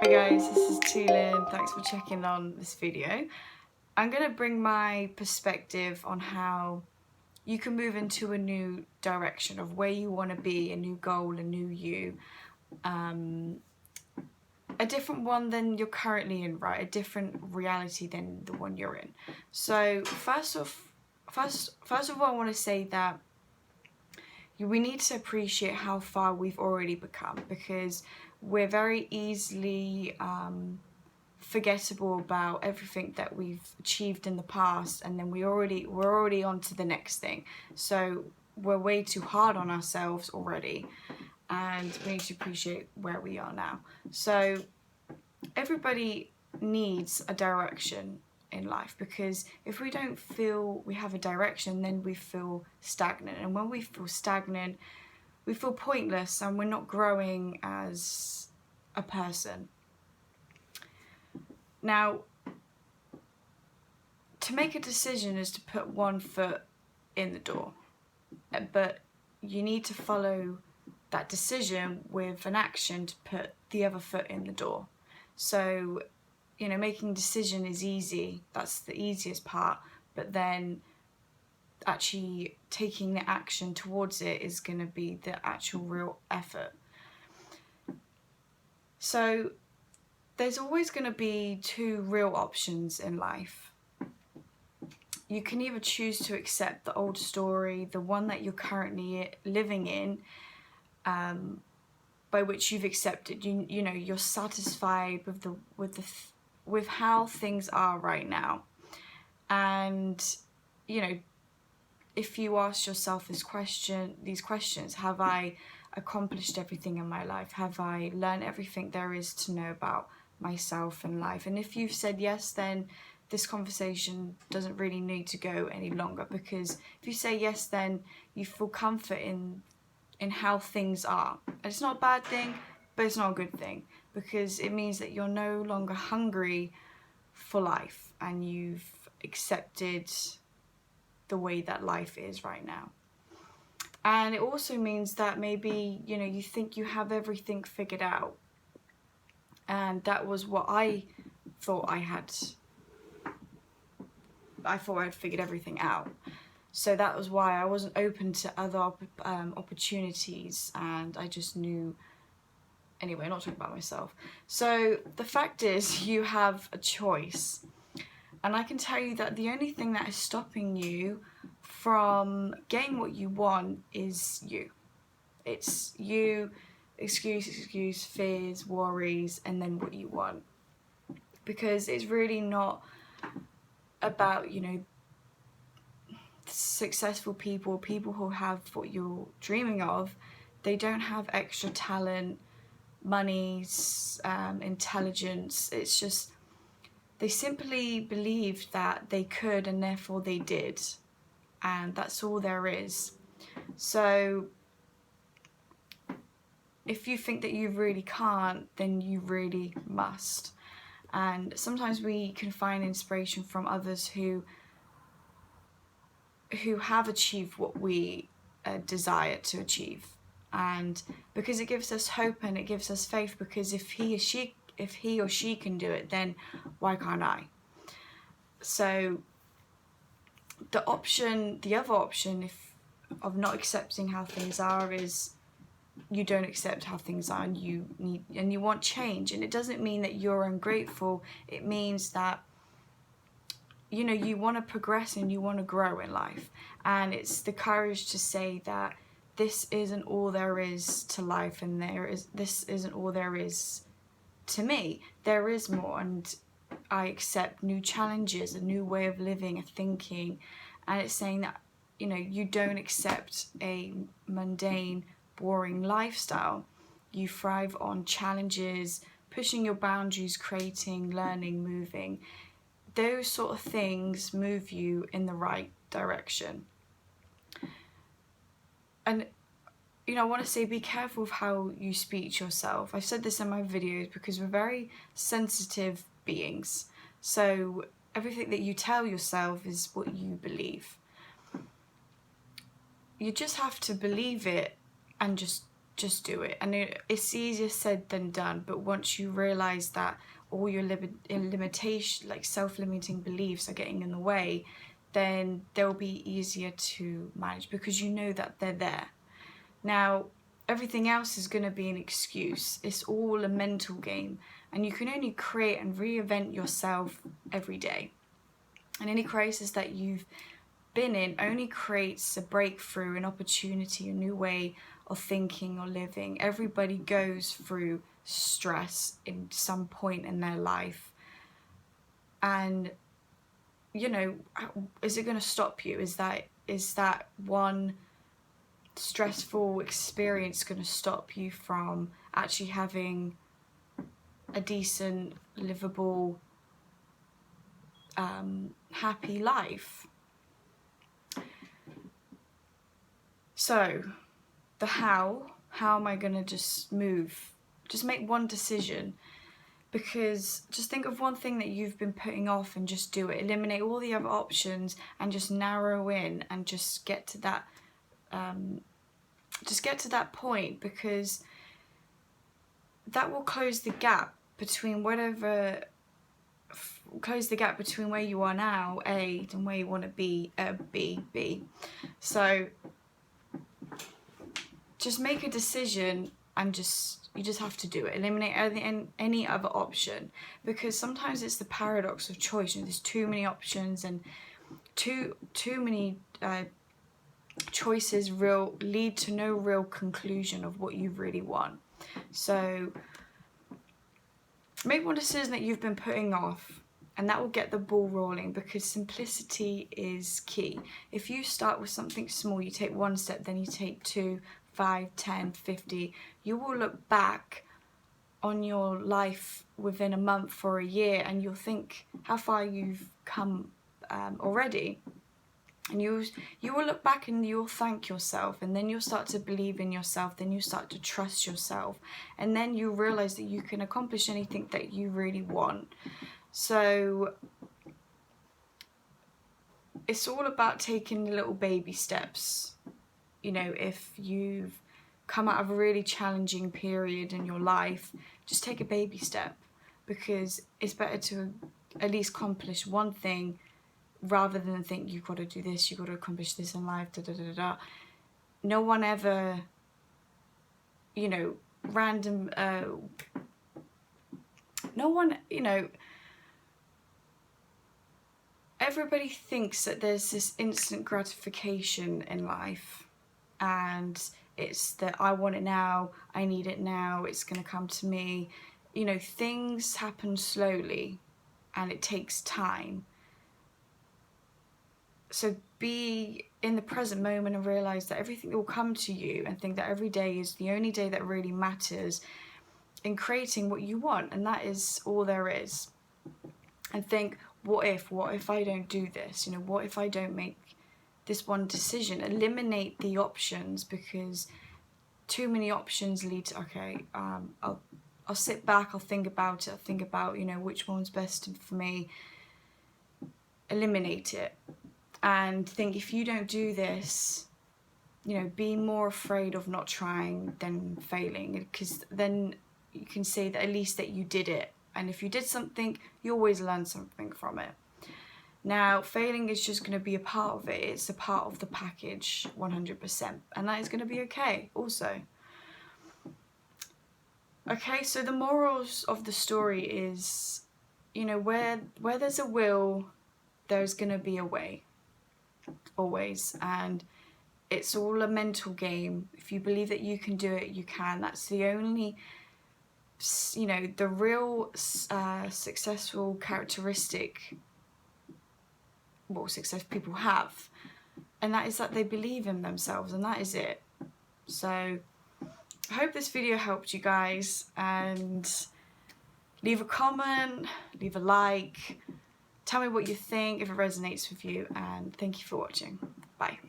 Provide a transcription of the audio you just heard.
Hi guys, this is Tulin. Thanks for checking on this video. I'm going to bring my perspective on how you can move into a new direction of where you want to be, a new goal, a new you, a different one than you're currently in, right? A different reality than the one you're in. So first of all, I want to say that we need to appreciate how far we've already become, because we're very easily forgettable about everything that we've achieved in the past, and then we're already on to the next thing. So we're way too hard on ourselves already, and we need to appreciate where we are now. So everybody needs a direction in life, because if we don't feel we have a direction, then we feel stagnant, and when we feel stagnant, we feel pointless and we're not growing as a person. Now, to make a decision is to put one foot in the door, but you need to follow that decision with an action to put the other foot in the door. So, you know, making a decision is easy, that's the easiest part, but then actually taking the action towards it is going to be the actual real effort. So there's always going to be two real options in life. You can either choose to accept the old story, the one that you're currently living in, by which you've accepted, you know, you're satisfied with how things are right now. And, you know, if you ask yourself these questions, have I accomplished everything in my life? Have I learned everything there is to know about myself and life? And if you've said yes, then this conversation doesn't really need to go any longer, because if you say yes, then you feel comfort in how things are. And it's not a bad thing, but it's not a good thing, because it means that you're no longer hungry for life and you've accepted the way that life is right now. And it also means that maybe, you know, you think you have everything figured out, and that was what I thought I had. I thought I'd figured everything out. So that was why I wasn't open to other opportunities, and I just knew, anyway, not talking about myself. So the fact is, you have a choice. And I can tell you that the only thing that is stopping you from getting what you want is you. It's you, excuse, fears, worries, and then what you want. Because it's really not about, you know, successful people who have what you're dreaming of. They don't have extra talent, money, intelligence. It's just, they simply believed that they could, and therefore they did. And that's all there is. So if you think that you really can't, then you really must. And sometimes we can find inspiration from others who have achieved what we desire to achieve. And because it gives us hope and it gives us faith, because if he or she can do it, then why can't I? So the other option of not accepting how things are is you don't accept how things are, and you want change. And it doesn't mean that you're ungrateful. It means that, you know, you want to progress and you want to grow in life. And it's the courage to say that this isn't all there is to life, and this isn't all there is to me. There is more, and I accept new challenges, a new way of living, a thinking. And it's saying that, you know, you don't accept a mundane, boring lifestyle. You thrive on challenges, pushing your boundaries, creating, learning, moving. Those sort of things move you in the right direction. And, you know, I want to say, be careful of how you speak to yourself. I've said this in my videos, because we're very sensitive beings. So everything that you tell yourself is what you believe. You just have to believe it and just just do it. And it's easier said than done, but once you realize that all your limitation, like self-limiting beliefs are getting in the way, then they'll be easier to manage because you know that they're there. Now, everything else is going to be an excuse. It's all a mental game, and you can only create and reinvent yourself every day. And any crisis that you've been in only creates a breakthrough, an opportunity, a new way of thinking or living. Everybody goes through stress in some point in their life, and you know, is it going to stop you? Is that one stressful experience going to stop you from actually having a decent, livable, happy life? So the how am I going to just make one decision? Because just think of one thing that you've been putting off and just do it. Eliminate all the other options and just narrow in and just get to that point, because that will close the gap between where you are now, A, and where you want to be, B. So just make a decision and you just have to do it. Eliminate any other option, because sometimes it's the paradox of choice. There's too many options, and too many choices lead to no real conclusion of what you really want. So make one decision that you've been putting off, and that will get the ball rolling, because simplicity is key. If you start with something small, you take one step, then you take 2, 5, 10, 50, you will look back on your life within a month or a year, and you'll think how far you've come already. And you will look back and you'll thank yourself, and then you'll start to believe in yourself, then you start to trust yourself, and then you realize that you can accomplish anything that you really want. So it's all about taking little baby steps. You know, if you've come out of a really challenging period in your life, just take a baby step, because it's better to at least accomplish one thing rather than think you've got to do this, you've got to accomplish this in life, No one ever, you know, everybody thinks that there's this instant gratification in life, and it's that I want it now, I need it now, it's going to come to me. You know, things happen slowly and it takes time. So be in the present moment and realize that everything will come to you, and think that every day is the only day that really matters in creating what you want, and that is all there is. And think, what if I don't do this? You know, what if I don't make this one decision? Eliminate the options, because too many options lead to, okay, I'll sit back, I'll think about it, you know, which one's best for me. Eliminate it. And think, if you don't do this, you know, be more afraid of not trying than failing, because then you can say that at least that you did it. And if you did something, you always learn something from it. Now, failing is just going to be a part of it. It's a part of the package, 100%. And that is going to be okay also. Okay, so the morals of the story is, you know, where there's a will, there's going to be a way. Always. And it's all a mental game. If you believe that you can do it, you can. That's the only, you know, the real successful characteristic success people have, and that is that they believe in themselves, and that is it. So I hope this video helped you guys, and leave a comment, leave a like, tell me what you think if it resonates with you, and thank you for watching. Bye.